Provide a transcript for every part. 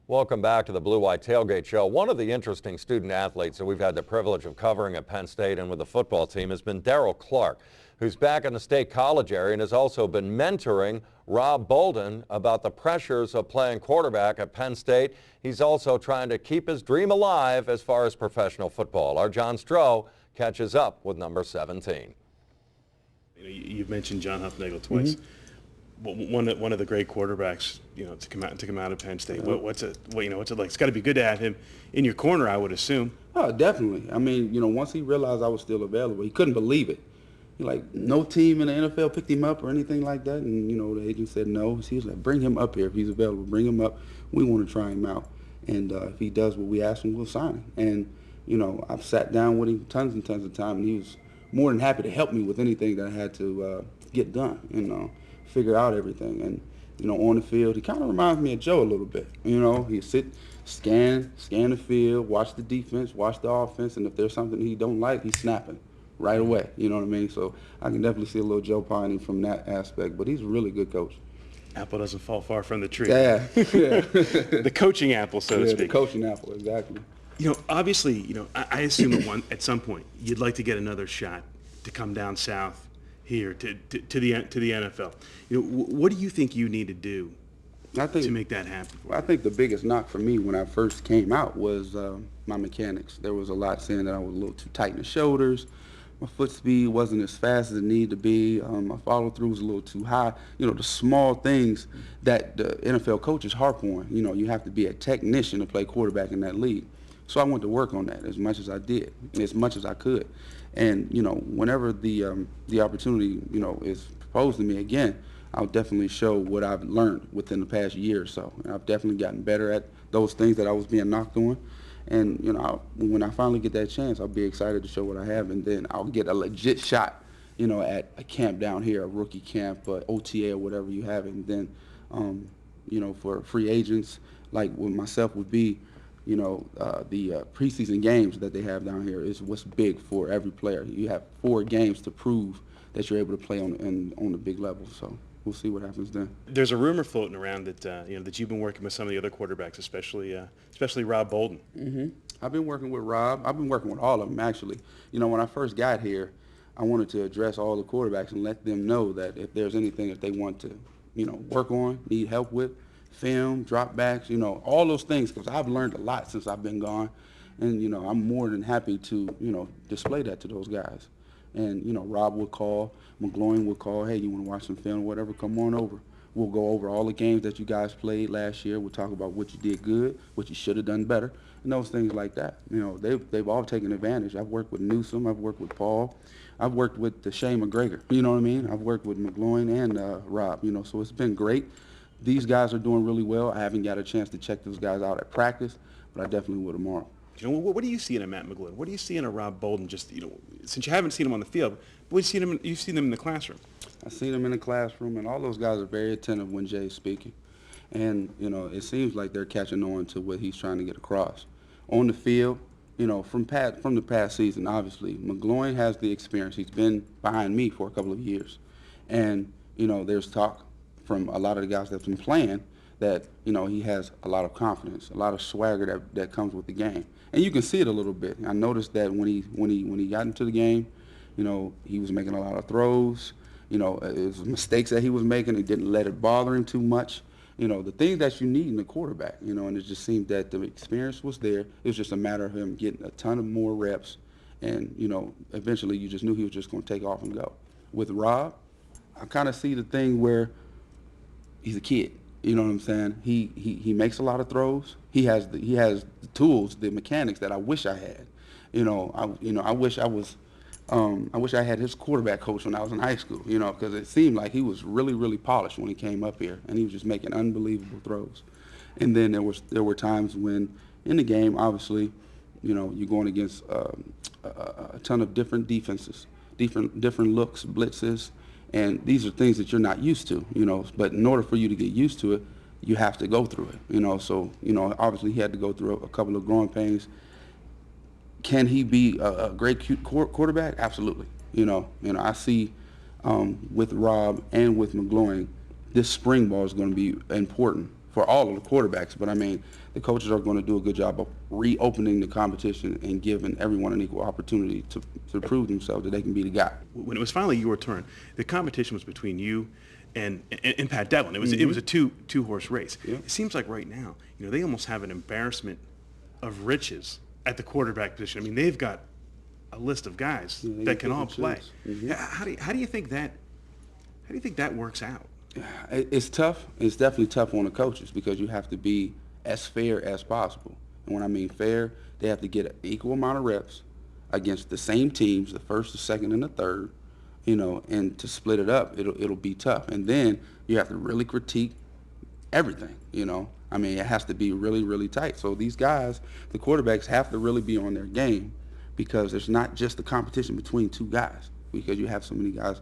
Welcome back to the Blue White Tailgate Show. One of the interesting student athletes that we've had the privilege of covering at Penn State and with the football team has been Daryll Clark, who's back in the State College area and has also been mentoring Rob Bolden about the pressures of playing quarterback at Penn State. He's also trying to keep his dream alive as far as professional football. Our John Stroh catches up with number 17. You've mentioned John Huffnagel twice. Mm-hmm. One of the great quarterbacks, to come out of Penn State. What's it like? It's got to be good to have him in your corner, I would assume. Oh, definitely. I mean, once he realized I was still available, he couldn't believe it. No team in the NFL picked him up or anything like that, and the agent said no. So he was like, bring him up here if he's available. Bring him up. We want to try him out, and if he does what we ask him, we'll sign him. And I've sat down with him tons and tons of time, and he was more than happy to help me with anything that I had to get done. Figure out everything. And on the field, he kind of reminds me of Joe a little bit. He'd sit, scan the field, watch the defense, watch the offense, and if there's something he don't like, he's snapping right away. You know what I mean? So I can definitely see a little Joe Piney from that aspect, but he's a really good coach. Apple doesn't fall far from the tree. Yeah. The coaching apple, so to speak. The coaching apple, exactly. Obviously, I assume at some point you'd like to get another shot to come down south here to the NFL. What do you think you need to do to make that happen? I think the biggest knock for me when I first came out was my mechanics. There was a lot saying that I was a little too tight in the shoulders. My foot speed wasn't as fast as it needed to be. My follow-through was a little too high. The small things that the NFL coaches harp on. You have to be a technician to play quarterback in that league. So I went to work on that as much as I did, as much as I could. And, whenever the opportunity, is proposed to me again, I'll definitely show what I've learned within the past year or so. And I've definitely gotten better at those things that I was being knocked on. And, when I finally get that chance, I'll be excited to show what I have. And then I'll get a legit shot, at a camp down here, a rookie camp, OTA or whatever you have. And then, for free agents, like with myself would be, the preseason games that they have down here is what's big for every player. You have 4 games to prove that you're able to play on the big level. So we'll see what happens then. There's a rumor floating around that that you've been working with some of the other quarterbacks, especially Rob Bolden. Mm-hmm. I've been working with Rob. I've been working with all of them actually. When I first got here, I wanted to address all the quarterbacks and let them know that if there's anything that they want to, work on, need help with, film, dropbacks, all those things, because I've learned a lot since I've been gone. And, I'm more than happy to, display that to those guys. And, Rob would call, McGloin would call, hey, you want to watch some film, whatever, come on over. We'll go over all the games that you guys played last year. We'll talk about what you did good, what you should have done better, and those things like that. They've all taken advantage. I've worked with Newsom. I've worked with Paul. I've worked with Shane McGregor. You know what I mean? I've worked with McGloin and Rob, so it's been great. These guys are doing really well. I haven't got a chance to check those guys out at practice, but I definitely will tomorrow. What do you see in a Matt McGloin? What do you see in a Rob Bolden? Just since you haven't seen him on the field, but you've seen them in the classroom. I've seen them in the classroom, and all those guys are very attentive when Jay's speaking, and it seems like they're catching on to what he's trying to get across. On the field, from the past season, obviously McGloin has the experience. He's been behind me for a couple of years, and there's talk from a lot of the guys that's been playing that, he has a lot of confidence, a lot of swagger that comes with the game. And you can see it a little bit. I noticed that when he got into the game, he was making a lot of throws. It was mistakes that he was making. He didn't let it bother him too much. The things that you need in a quarterback, and it just seemed that the experience was there. It was just a matter of him getting a ton of more reps. And, eventually you just knew he was just going to take off and go. With Rob, I kind of see the thing where he's a kid. You know what I'm saying? He makes a lot of throws. He has the tools, the mechanics that I wish I had. I wish I had his quarterback coach when I was in high school. Because it seemed like he was really, really polished when he came up here, and he was just making unbelievable throws. And then there were times when in the game, obviously, you're going against a ton of different defenses, different looks, blitzes. And these are things that you're not used to, but in order for you to get used to it, you have to go through it, So, obviously he had to go through a couple of growing pains. Can he be a great quarterback? Absolutely. I see with Rob and with McGloin, this spring ball is going to be important for all of the quarterbacks. But I mean, the coaches are going to do a good job of reopening the competition and giving everyone an equal opportunity to prove themselves that they can be the guy. When it was finally your turn, the competition was between you and Pat Devlin. It was a two-horse race. Yeah. It seems like right now, they almost have an embarrassment of riches at the quarterback position. I mean, they've got a list of guys that can all play. How do you think that works out? It's tough. It's definitely tough on the coaches because you have to be as fair as possible. And when I mean fair, they have to get an equal amount of reps against the same teams, the first, the second, and the third, and to split it up, it'll be tough. And then you have to really critique everything, I mean, it has to be really, really tight. So these guys, the quarterbacks, have to really be on their game because it's not just the competition between two guys because you have so many guys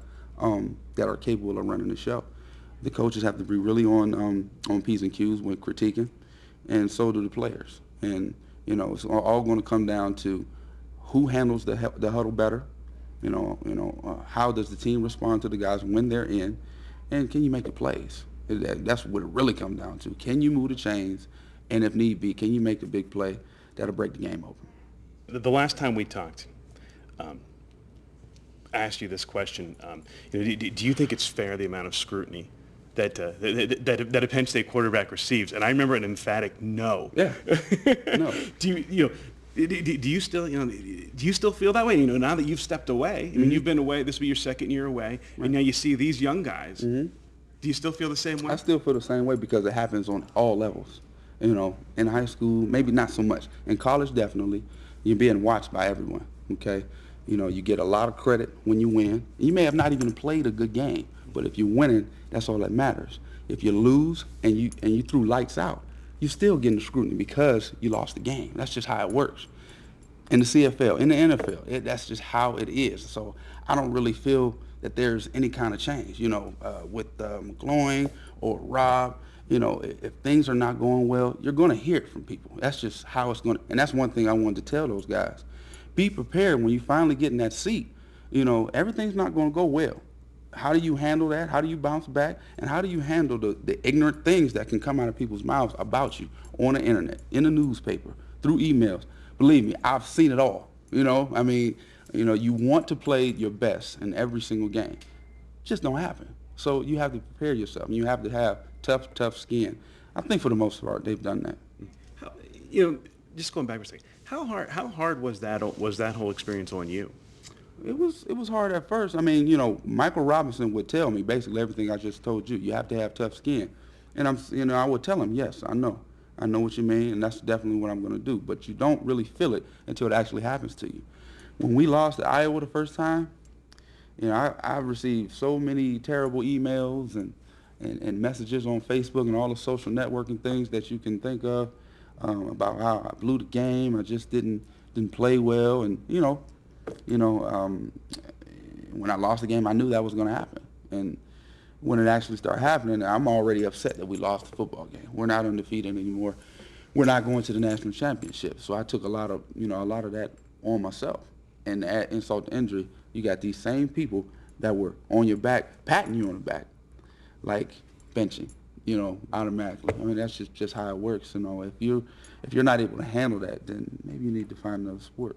that are capable of running the show. The coaches have to be really on P's and Q's when critiquing, and so do the players. And, it's all going to come down to who handles the huddle better, how does the team respond to the guys when they're in, and can you make the plays? That's what it really comes down to. Can you move the chains, and if need be, can you make a big play that'll break the game open? The last time we talked, I asked you this question. Do you think it's fair, the amount of scrutiny that a Penn State quarterback receives? And I remember an emphatic no. Yeah. No. Do you still feel that way? Now that you've stepped away, I mean, you've been away. This will be your second year away, and now you see these young guys. Do you still feel the same way? I still feel the same way because it happens on all levels. In high school, maybe not so much. In college, definitely, you're being watched by everyone. Okay, you get a lot of credit when you win. You may have not even played a good game, but if you're winning, that's all that matters. If you lose and you threw lights out, you're still getting the scrutiny because you lost the game. That's just how it works. In the CFL, in the NFL, that's just how it is. So I don't really feel that there's any kind of change. With McGloin or Rob, if things are not going well, you're going to hear it from people. That's just how it's going to. And that's one thing I wanted to tell those guys. Be prepared when you finally get in that seat. Everything's not going to go well. How do you handle that? How do you bounce back? And how do you handle the ignorant things that can come out of people's mouths about you on the internet, in the newspaper, through emails? Believe me, I've seen it all. I mean, you want to play your best in every single game. It just don't happen. So you have to prepare yourself. You have to have tough skin. I think for the most part, they've done that. Just going back for a second, how hard was that whole experience on you? It was hard at first. I mean, Michael Robinson would tell me basically everything I just told you. You have to have tough skin, and I would tell him, yes, I know what you mean, and that's definitely what I'm going to do. But you don't really feel it until it actually happens to you. When we lost to Iowa the first time, I received so many terrible emails and messages on Facebook and all the social networking things that you can think of about how I blew the game. I just didn't play well, and when I lost the game, I knew that was going to happen. And when it actually started happening, I'm already upset that we lost the football game. We're not undefeated anymore. We're not going to the national championship. So I took a lot of that on myself. And to add insult to injury, you got these same people that were on your back, patting you on the back, like benching, automatically. I mean, that's just how it works. If you're not able to handle that, then maybe you need to find another sport.